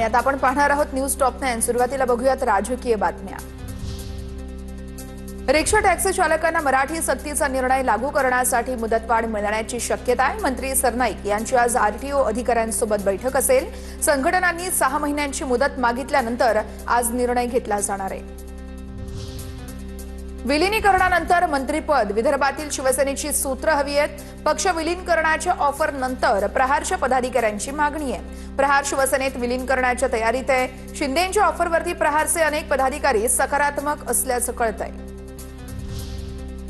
आता आपण पाहणार आहोत न्यूज टॉप 9। सुरुवातीला बघूयात राजकीय बातम्या। रिक्षा टॅक्सी चालकांना मराठी सक्तीचा निर्णय लागू करण्यासाठी मुदतवाढ मिळण्याची शक्यता आहे। मंत्री सरनाईक यांची आज आरटीओ अधिकाऱ्यांसोबत बैठक असेल। संघटनांनी 6 महिन्यांची मुदत मागितल्यानंतर आज निर्णय घेतला जाणार आहे। विलीनीकरणानंतर मंत्रिपद विदर्भातील शिवसेनेची सूत्र हवी आहेत। पक्ष विलीनीकरणाच्या ऑफर नंतर प्रहारच्या पदाधिकाऱ्यांची मागणी आहे। प्रहार शिवसेनेत विलीन करण्याच्या तयारीत आहे। शिंदेंच्या ऑफरवरती प्रहारचे अनेक पदाधिकारी सकारात्मक असल्याचं कळतंय।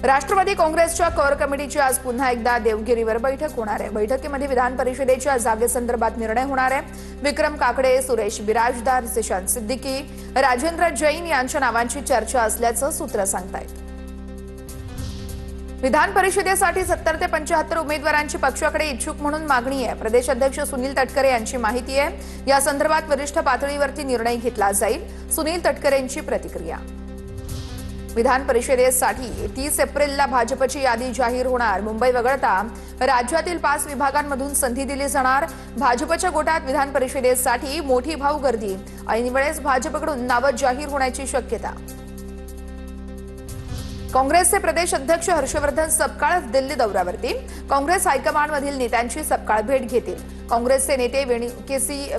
राष्ट्रवादी काँग्रेसच्या कोर कमिटीची आज पुन्हा एकदा देवगिरीवर बैठक होणार आहे। बैठकीमध्ये विधान परिषदेच्या जागेसंदर्भात निर्णय होणार आहे। विक्रम काकडे, सुरेश बिराजदार, जिशान सिद्दीकी, राजेंद्र जैन यांच्या नावांची चर्चा असल्याचं सूत्र सांगतायत। विधान परिषदेसाठी 70 ते 75 उमेदवारांची पक्षाकडे इच्छुक म्हणून मागणी आहे। प्रदेश अध्यक्ष सुनील तटकरे यांची माहिती आहे। या संदर्भात वरिष्ठ पातळीवरती निर्णय घेतला जाईल। सुनील तटकरेंची प्रतिक्रिया। विधान परिषदेसाठी 30 एप्रिलला भाजपची यादी जाहीर होणार। मुंबई वगळता राज्यातील 5 विभागांमधून संधी दिली जाणार। भाजपच्या गोटात विधान परिषदेसाठी मोठी भाऊ गर्दी। ऐनवेळेस भाजपकडून नावं जाहीर होण्याची शक्यता। काँग्रेसचे प्रदेश अध्यक्ष हर्षवर्धन सपकाळ दिल्ली दौऱ्यावरती। काँग्रेस हायकमांडमधील नेत्यांची सपकाळ भेट घेतील। काँग्रेसचे नेते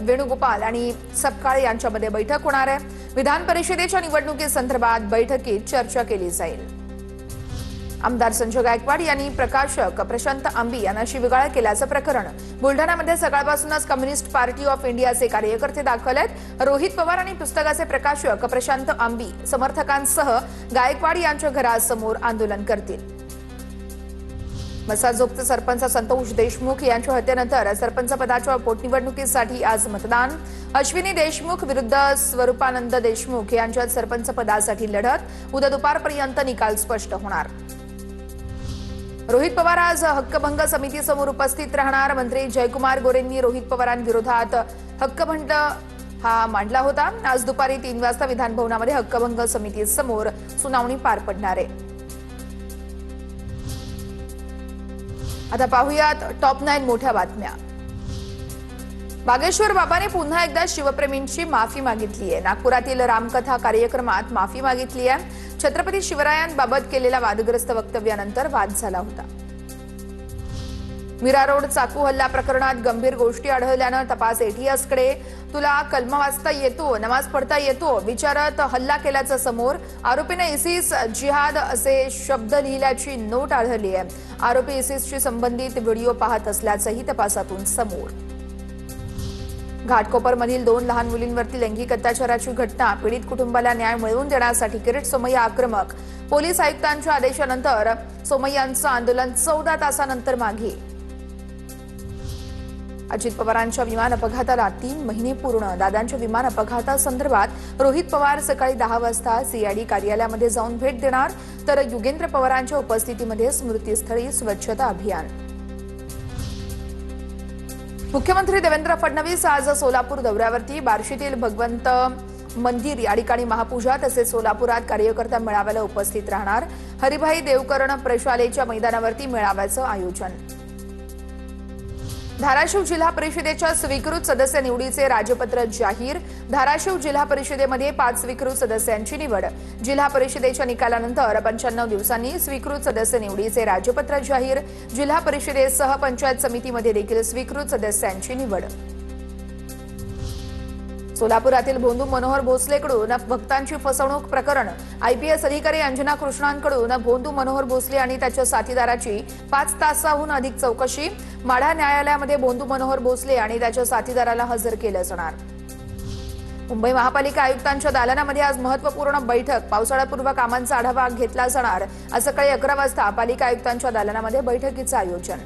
वेणुगोपाल आणि सपकाळ यांच्यामध्ये बैठक होणार आहे। विधान परिषदेच्या निवडणुकीसंदर्भात बैठकीत चर्चा केली जाईल। आमदार संजय गायकवाड यांनी प्रकाशक प्रशांत आंबी यांना शिवीगाळ केल्याचं प्रकरण। बुलढाण्यामध्ये सकाळपासूनच कम्युनिस्ट पार्टी ऑफ इंडियाचे कार्यकर्ते दाखल आहेत। रोहित पवार आणि पुस्तकाचे प्रकाशक प्रशांत आंबी समर्थकांसह गायकवाड यांच्या घरासमोर आंदोलन करतील। मसाजोगचे सरपंच संतोष देशमुख यांच्या हत्येनंतर सरपंच पदाच्या पोटनिवडणुकीसाठी आज मतदान। अश्विनी देशमुख विरुद्ध स्वरूपानंद देशमुख यांच्यात सरपंच पदासाठी लढत। उद्या दुपारपर्यंत निकाल स्पष्ट होणार। रोहित पवार आज हक्कभंग समितीसमोर उपस्थित राहणार। मंत्री जयकुमार गोरेंनी रोहित पवारांविरोधात हक्कभंग मांडला होता। आज दुपारी 3 वाजता विधान भवनामध्ये हक्कभंग समितीसमोर सुनावणी पार पडणार आहे। आता पाहूयात टॉप 9 मोठ्या बातम्या। बागेश्वर बाबाने पुन्हा एकदा शिवप्रेमींची माफी मागितली आहे। नागपुरातील रामकथा कार्यक्रमात माफी मागितली आहे। छत्रपती शिवरायांबाबत केलेल्या वादग्रस्त वक्तव्यानंतर वाद झाला होता। मीरा रोड चाकू हल्ला प्रकरणात गंभीर गोष्टी आढळल्यानं तपास एटीएसकडे। तुला कलमा वाचता येतो, नमाज पढता येतो विचारत हल्ला केल्याचं समोर। आरोपीने इसिस जिहाद असे शब्द लिहिल्याची नोट आढळली आहे। आरोपी इसिसशी संबंधित व्हिडिओ पाहत असल्याचंही तपासातून समोर। घाटकोपरमधील 2 लहान मुलींवरती लैंगिक अत्याचाराची घटना। पीडित कुटुंबाला न्याय मिळवून देण्यासाठी किरीट सोमय्या आक्रमक। पोलीस आयुक्तांच्या आदेशानंतर सोमय्यांचं आंदोलन 14 तासानंतर मागे। अजित पवारांच्या विमान अपघाताला 3 महिने पूर्ण। दादांच्या विमान अपघातासंदर्भात रोहित पवार सकाळी 10 वाजता सीआयडी कार्यालयामध्ये जाऊन भेट देणार। तर युगेंद्र पवारांच्या उपस्थितीमध्ये स्मृतीस्थळी स्वच्छता अभियान। मुख्यमंत्री देवेंद्र फडणवीस आज सोलापूर दौऱ्यावरती। बार्शीतील भगवंत मंदिर या ठिकाणी महापूजा तसेच सोलापुरात कार्यकर्ता मेळाव्याला उपस्थित राहणार। हरिभाई देवकरण प्रशालेच्या मैदानावरती मेळाव्याचं आयोजन। धाराशिव जिल्हा परिषदेच्या स्वीकृत सदस्य निवडीचे राजपत्र जाहीर। धाराशिव जिल्हा परिषदेमध्ये 5 स्वीकृत सदस्यांची निवड। जिल्हा परिषदेच्या निकालानंतर 95 दिवसांनी स्वीकृत सदस्य निवडीचे राजपत्र जाहीर। जिल्हा परिषदेसह पंचायत समितीमध्ये देखील स्वीकृत सदस्यांची निवड। सोलापुरातील भोंदू मनोहर भोसलेकडून भक्तांची फसवणूक प्रकरण। आयपीएस अधिकारी अंजना कृष्णांकडून भोंदू मनोहर भोसले आणि त्याच्या साथीदाराची 5 तासाहून अधिक चौकशी। माढा न्यायालयामध्ये भोंदू मनोहर भोसले आणि त्याच्या साथीदाराला हजर केलं जाणार। मुंबई महापालिका आयुक्तांच्या दालनामध्ये आज महत्त्वपूर्ण बैठक। पावसाळ्यापूर्व कामांचा आढावा घेतला जाणार। आज सकाळी 11 वाजता पालिका आयुक्तांच्या दालनामध्ये बैठकीचं आयोजन।